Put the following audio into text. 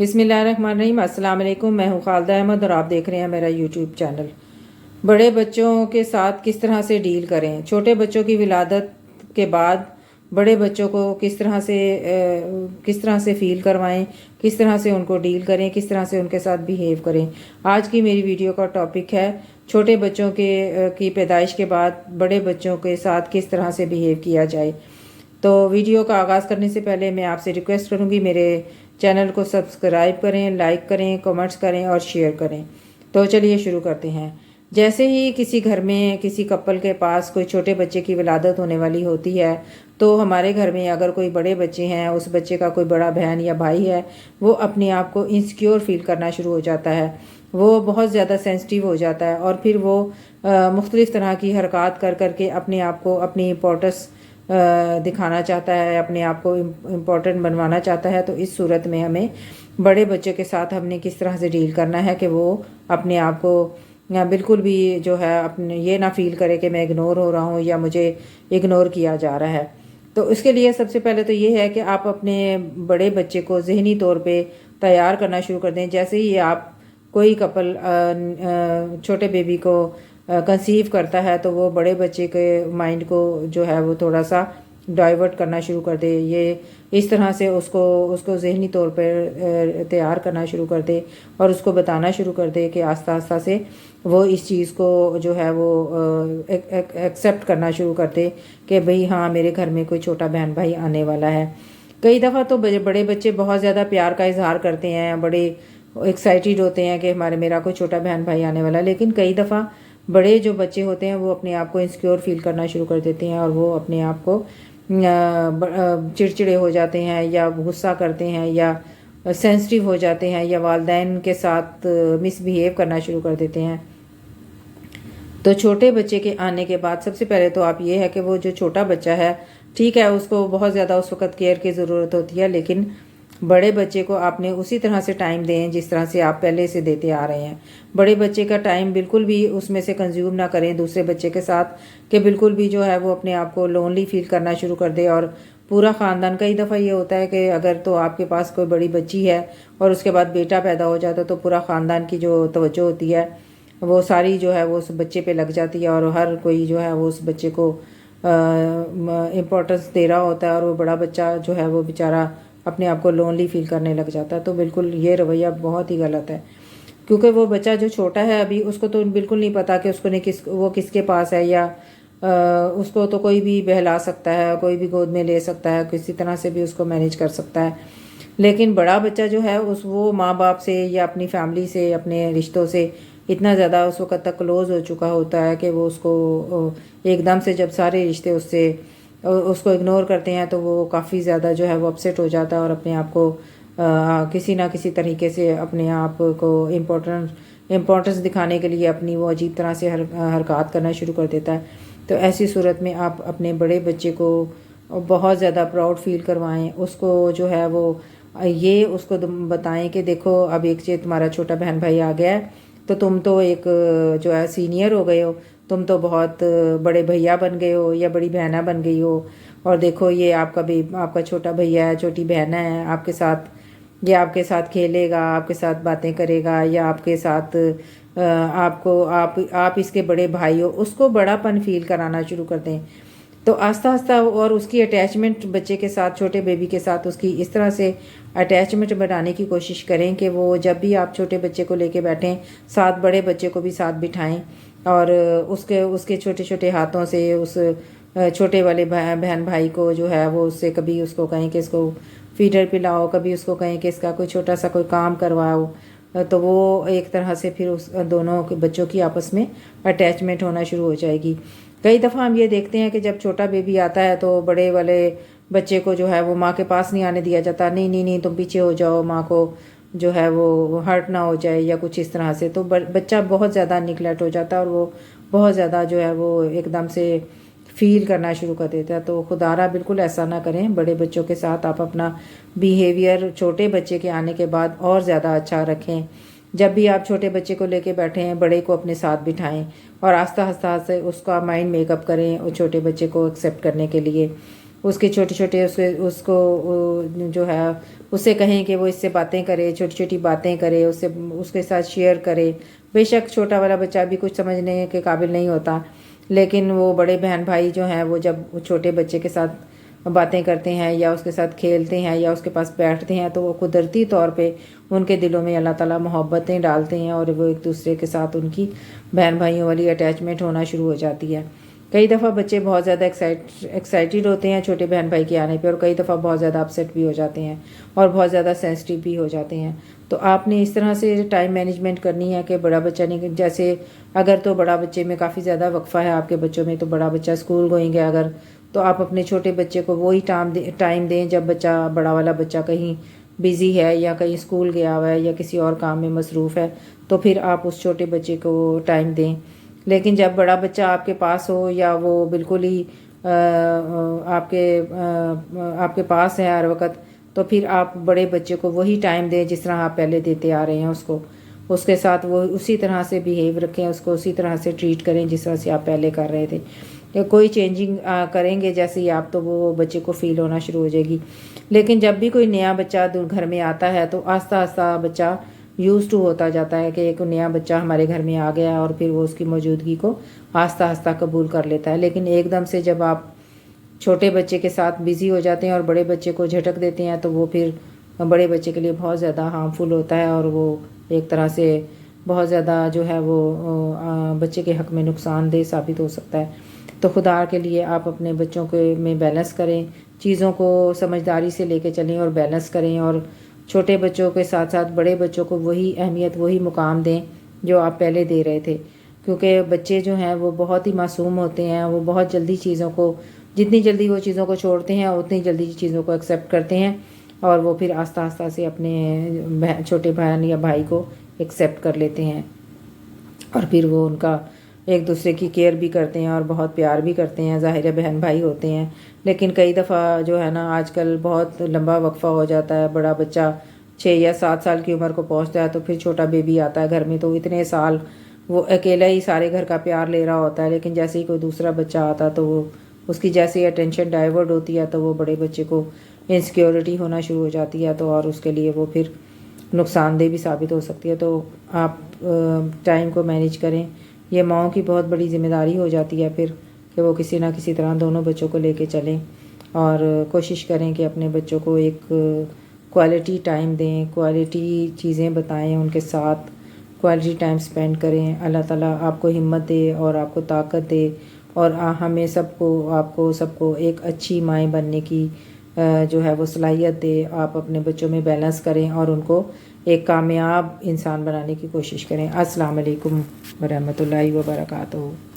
बिस्मिल्लाहिर्रहमानिर्रहीम। अस्सलाम वालेकुम। मैं हूँ खालिदा अहमद और आप देख रहे हैं मेरा यूट्यूब चैनल। बड़े बच्चों के साथ किस तरह से डील करें, छोटे बच्चों की विलादत के बाद बड़े बच्चों को किस तरह से फ़ील करवाएं, किस तरह से उनको डील करें, किस तरह से उनके साथ बिहेव करें। आज की मेरी वीडियो का टॉपिक है छोटे बच्चों की पैदाइश के बाद बड़े बच्चों के साथ किस तरह से बिहेव किया जाए। तो वीडियो का आगाज़ करने से पहले मैं आपसे रिक्वेस्ट करूंगी मेरे चैनल को सब्सक्राइब करें, लाइक करें, कमेंट्स करें और शेयर करें। तो चलिए शुरू करते हैं। जैसे ही किसी घर में किसी कपल के पास कोई छोटे बच्चे की विलादत होने वाली होती है तो हमारे घर में अगर कोई बड़े बच्चे हैं, उस बच्चे का कोई बड़ा बहन या भाई है, वो अपने आप को इनसिक्योर फील करना शुरू हो जाता है। वो बहुत ज़्यादा सेंसिटिव हो जाता है और फिर वो मुख्तलिफ़ तरह की हरकत कर करके अपने आप को अपनी इम्पोर्टेंस दिखाना चाहता है, अपने आप को इम्पोर्टेंट बनवाना चाहता है। तो इस सूरत में हमें बड़े बच्चों के साथ हमने किस तरह से डील करना है कि वो अपने आप को बिल्कुल भी जो है अपने ये ना फील करे कि मैं इग्नोर हो रहा हूँ या मुझे इग्नोर किया जा रहा है। तो इसके लिए सबसे पहले तो ये है कि आप अपने बड़े बच्चे को ज़हनी तौर पे तैयार करना शुरू कर दें। जैसे ही आप कोई कपल छोटे बेबी को कंसीव करता है तो वो बड़े बच्चे के माइंड को जो है वो थोड़ा सा डाइवर्ट करना शुरू कर दे। ये इस तरह से उसको ज़हनी तौर पर तैयार करना शुरू कर दे और उसको बताना शुरू कर दे कि आस्ता आस्ता से वो इस चीज़ को जो है वो एक्सेप्ट करना शुरू कर दे कि भाई हाँ, मेरे घर में कोई छोटा बहन भाई आने वाला है। कई दफ़ा तो बड़े बच्चे बहुत ज़्यादा प्यार का इजहार करते हैं, बड़े एक्साइटेड होते हैं कि मेरा कोई छोटा बहन भाई आने वाला है। लेकिन कई दफ़ा बड़े जो बच्चे होते हैं वो अपने आप को इनसिक्योर फील करना शुरू कर देते हैं और वो अपने आप को चिड़चिड़े हो जाते हैं या गुस्सा करते हैं या सेंसिटिव हो जाते हैं या वालिदैन के साथ मिसबिहेव करना शुरू कर देते हैं। तो छोटे बच्चे के आने के बाद सबसे पहले तो आप ये है कि वो जो छोटा बच्चा है, ठीक है, उसको बहुत ज़्यादा उस वक़्त केयर की ज़रूरत होती है, लेकिन बड़े बच्चे को आपने उसी तरह से टाइम दें जिस तरह से आप पहले से देते आ रहे हैं। बड़े बच्चे का टाइम बिल्कुल भी उसमें से कंज्यूम ना करें दूसरे बच्चे के साथ कि बिल्कुल भी जो है वो अपने आप को लोनली फील करना शुरू कर दे। और पूरा ख़ानदान, कई दफ़ा ये होता है कि अगर तो आपके पास कोई बड़ी बच्ची है और उसके बाद बेटा पैदा हो जाता है तो पूरा ख़ानदान की जो तवज्जो होती है वो सारी जो है वो उस बच्चे पे लग जाती है और हर कोई जो है वो उस बच्चे को इम्पोर्टेंस दे रहा होता है और वो बड़ा बच्चा जो है वो बेचारा अपने आप को लोनली फील करने लग जाता है। तो बिल्कुल ये रवैया बहुत ही गलत है, क्योंकि वो बच्चा जो छोटा है अभी उसको तो बिल्कुल नहीं पता कि उसको वो किसके पास है या उसको तो कोई भी बहला सकता है, कोई भी गोद में ले सकता है, किसी तरह से भी उसको मैनेज कर सकता है। लेकिन बड़ा बच्चा जो है वो माँ बाप से या अपनी फैमिली से, अपने रिश्तों से इतना ज़्यादा उस वक़्त तक क्लोज़ हो चुका होता है कि वो उसको एकदम से जब सारे रिश्ते उसको इग्नोर करते हैं तो वो काफ़ी ज़्यादा जो है वो अपसेट हो जाता है और अपने आप को किसी ना किसी तरीके से अपने आप को इम्पोर्टेंस दिखाने के लिए अपनी वो अजीब तरह से हरकत करना शुरू कर देता है। तो ऐसी सूरत में आप अपने बड़े बच्चे को बहुत ज़्यादा प्राउड फील करवाएं। उसको जो है वो ये उसको बताएं कि देखो अब एक तुम्हारा छोटा बहन भाई आ गया है तो तुम तो एक जो है सीनियर हो गए हो, तुम तो बहुत बड़े भैया बन गए हो या बड़ी बहना बन गई हो। और देखो ये आपका छोटा भैया है, छोटी बहना है, आपके साथ खेलेगा, आपके साथ बातें करेगा या आपके साथ आप इसके बड़े भाई हो। उसको बड़ापन फील कराना शुरू कर दें। तो आस्ता आस्ता और उसकी अटैचमेंट बच्चे के साथ, छोटे बेबी के साथ उसकी इस तरह से अटैचमेंट बनाने की कोशिश करें कि वो जब भी आप छोटे बच्चे को लेके बैठें साथ बड़े बच्चे को भी साथ बिठाएं और उसके छोटे छोटे हाथों से उस छोटे वाले बहन भाई को जो है वो उससे कभी उसको कहें कि इसको फीडर पिलाओ, कभी उसको कहें कि इसका कोई छोटा सा कोई काम करवाओ। तो वो एक तरह से फिर उस दोनों बच्चों की आपस में अटैचमेंट होना शुरू हो जाएगी। कई दफ़ा हम ये देखते हैं कि जब छोटा बेबी आता है तो बड़े वाले बच्चे को जो है वो माँ के पास नहीं आने दिया जाता। नहीं नहीं नहीं, तुम पीछे हो जाओ, माँ को जो है वो हर्ट ना हो जाए या कुछ इस तरह से। तो बच्चा बहुत ज़्यादा निगलेक्ट हो जाता है और वो बहुत ज़्यादा जो है वो एकदम से फील करना शुरू कर देता है। तो खुदारा बिल्कुल ऐसा ना करें। बड़े बच्चों के साथ आप अपना बिहेवियर छोटे बच्चे के आने के बाद और ज़्यादा अच्छा रखें। जब भी आप छोटे बच्चे को लेके बैठे हैं बड़े को अपने साथ बिठाएं और आस्ता आस्ता से उसका माइंड मेकअप करें और छोटे बच्चे को एक्सेप्ट करने के लिए उसके छोटे छोटे उसको जो है اس سے کہیں کہ وہ اس سے باتیں کرے، چھوٹی چھوٹی باتیں کرے، اس کے ساتھ شیئر کرے۔ بے شک چھوٹا والا بچہ بھی کچھ سمجھنے کے قابل نہیں ہوتا، لیکن وہ بڑے بہن بھائی جو ہیں وہ جب چھوٹے بچے کے ساتھ باتیں کرتے ہیں یا اس کے ساتھ کھیلتے ہیں یا اس کے پاس بیٹھتے ہیں تو وہ قدرتی طور پہ ان کے دلوں میں اللہ تعالیٰ محبتیں ڈالتے ہیں اور وہ ایک دوسرے کے ساتھ ان کی بہن بھائیوں والی اٹیچمنٹ ہونا شروع ہو جاتی ہے۔ کئی دفعہ بچے بہت زیادہ ایکسائٹیڈ ہوتے ہیں چھوٹے بہن بھائی کے آنے پہ، اور کئی دفعہ بہت زیادہ اپسیٹ بھی ہو جاتے ہیں اور بہت زیادہ سینسٹیو بھی ہو جاتے ہیں۔ تو آپ نے اس طرح سے ٹائم مینجمنٹ کرنی ہے کہ بڑا بچہ نہیں، جیسے اگر تو بڑا بچے میں کافی زیادہ وقفہ ہے آپ کے بچوں میں، تو بڑا بچہ اسکول گوئنگ ہے اگر، تو آپ اپنے چھوٹے بچے کو وہی ٹائم دیں جب بڑا والا بچہ کہیں بزی ہے یا کہیں اسکول گیا ہوا ہے یا کسی اور کام میں مصروف ہے، تو پھر آپ اس چھوٹے بچے کو ٹائم دیں۔ لیکن جب بڑا بچہ آپ کے پاس ہو یا وہ بالکل ہی آپ کے پاس ہے ہر وقت، تو پھر آپ بڑے بچے کو وہی ٹائم دیں جس طرح آپ پہلے دیتے آ رہے ہیں اس کے ساتھ وہ اسی طرح سے بیہیو رکھیں، اس کو اسی طرح سے ٹریٹ کریں جس طرح سے آپ پہلے کر رہے تھے۔ یا کوئی چینجنگ کریں گے جیسے ہی آپ، تو وہ بچے کو فیل ہونا شروع ہو جائے گی۔ لیکن جب بھی کوئی نیا بچہ گھر میں آتا ہے تو آہستہ آہستہ بچہ یوز ٹو ہوتا جاتا ہے کہ ایک نیا بچہ ہمارے گھر میں آ گیا، اور پھر وہ اس کی موجودگی کو آہستہ آہستہ قبول کر لیتا ہے۔ لیکن ایک دم سے جب آپ چھوٹے بچے کے ساتھ بزی ہو جاتے ہیں اور بڑے بچے کو جھٹک دیتے ہیں تو وہ پھر بڑے بچے کے لیے بہت زیادہ ہارمفل ہوتا ہے، اور وہ ایک طرح سے بہت زیادہ جو ہے وہ بچے کے حق میں نقصان دہ ثابت ہو سکتا ہے۔ تو خدا کے لیے آپ اپنے بچوں کے میں بیلنس کریں، چیزوں کو سمجھداری سے لے کے چلیں اور بیلنس کریں، اور چھوٹے بچوں کے ساتھ ساتھ بڑے بچوں کو وہی اہمیت، وہی مقام دیں جو آپ پہلے دے رہے تھے، کیونکہ بچے جو ہیں وہ بہت ہی معصوم ہوتے ہیں، وہ بہت جلدی چیزوں کو، جتنی جلدی وہ چیزوں کو چھوڑتے ہیں اتنی جلدی چیزوں کو ایکسیپٹ کرتے ہیں، اور وہ پھر آہستہ آہستہ سے اپنے چھوٹے بہن یا بھائی کو ایکسیپٹ کر لیتے ہیں، اور پھر وہ ان کا ایک دوسرے کی کیئر بھی کرتے ہیں اور بہت پیار بھی کرتے ہیں۔ ظاہر ہے بہن بھائی ہوتے ہیں، لیکن کئی دفعہ جو ہے نا آج کل بہت لمبا وقفہ ہو جاتا ہے، بڑا بچہ 6 یا 7 سال کی عمر کو پہنچتا ہے تو پھر چھوٹا بیبی آتا ہے گھر میں، تو اتنے سال وہ اکیلا ہی سارے گھر کا پیار لے رہا ہوتا ہے، لیکن جیسے ہی کوئی دوسرا بچہ آتا تو وہ اس کی جیسے اٹینشن ڈائیورٹ ہوتی ہے تو وہ بڑے بچے کو انسیکیورٹی ہونا شروع ہو جاتی ہے، تو اور اس کے لیے وہ پھر نقصان دہ بھی ثابت ہو سکتی ہے۔ تو آپ ٹائم کو مینیج کریں، یہ ماؤں کی بہت بڑی ذمہ داری ہو جاتی ہے پھر کہ وہ کسی نہ کسی طرح دونوں بچوں کو لے کے چلیں، اور کوشش کریں کہ اپنے بچوں کو ایک کوالٹی ٹائم دیں، کوالٹی چیزیں بتائیں، ان کے ساتھ کوالٹی ٹائم سپینڈ کریں۔ اللہ تعالیٰ آپ کو ہمت دے اور آپ کو طاقت دے، اور ہمیں آپ کو سب کو ایک اچھی مائیں بننے کی جو ہے وہ صلاحیت دے۔ آپ اپنے بچوں میں بیلنس کریں اور ان کو ایک کامیاب انسان بنانے کی کوشش کریں۔ السلام علیکم ورحمۃ اللہ وبرکاتہ۔